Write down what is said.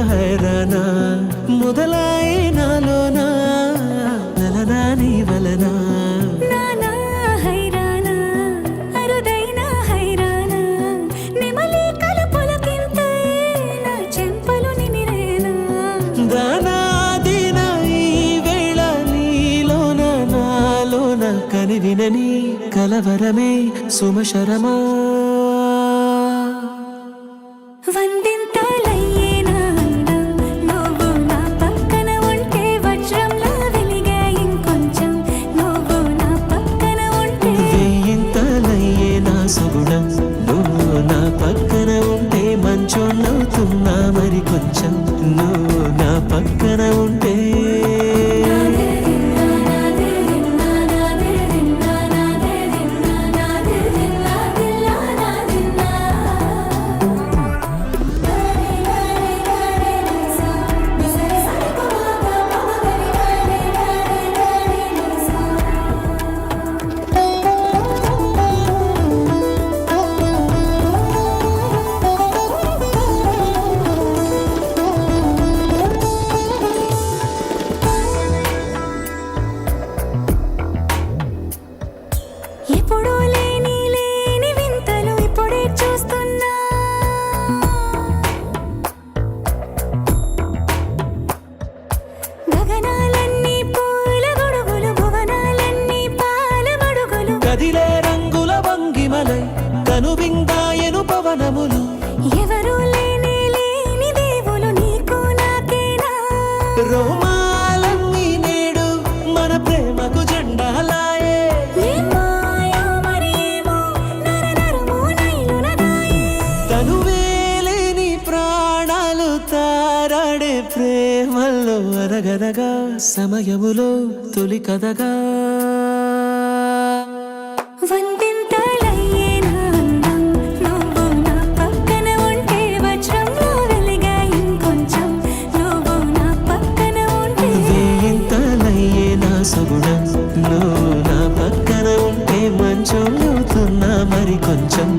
హైరానా మొదలాయి నాలోనా నలనా నీ వలనా నానా హైరానా అరుదైన హైరానా నెమలి కలుపులకింతే నా చెంపలు నిమిరేనా దానా దినా ఈ వేళ నీలోన నాలోన కనివినని కలవరమే సుమశరమా వందింతలయ్యేనా అందం నువ్వు నా పక్కన ఉంటే వజ్రంలా వెలిగే ఇంకొంచెం నువ్వు నా పక్కన ఉంటే వేయింతలయ్యే నా సగుణం నువ్వు నా పక్కన ఉంటే మంచోళ్ళవుతున్నా మరి కొంచెం నువ్వు నా పక్కన ఉంటే ఎప్పుడూ లేని వింతలు ఇప్పుడే చూస్తున్నా గగనాలన్నీ పూల గొడుగులు భువనాలన్నీ పాల మడుగులు కదిలే రంగుల వంగిమలై కనువిందాయను పవనములు ఎవరూ లేని దేవులు నీకు నాకేనా రోమాలన్నీ నేడు మన ప్రేమకు జెండాలాయే ఏ మాయో మరి ఏమో నరనరమో నైలునదాయే తనువేలేని ప్రాణాలు తారాడే ప్రేమల్లో అనగనగా సమయములో తొలి కథగా వందింతలయ్యేనా అందం నువ్వు నా పక్కన ఉంటే వజ్రంలా వెలిగే ఇంకొంచెం నువ్వు నా పక్కన ఉంటే వేయింతలయ్యే నా సగుణం నువ్వు నా పక్కన ఉంటే మంచోళ్ళవుతున్నా మరి కొంచెం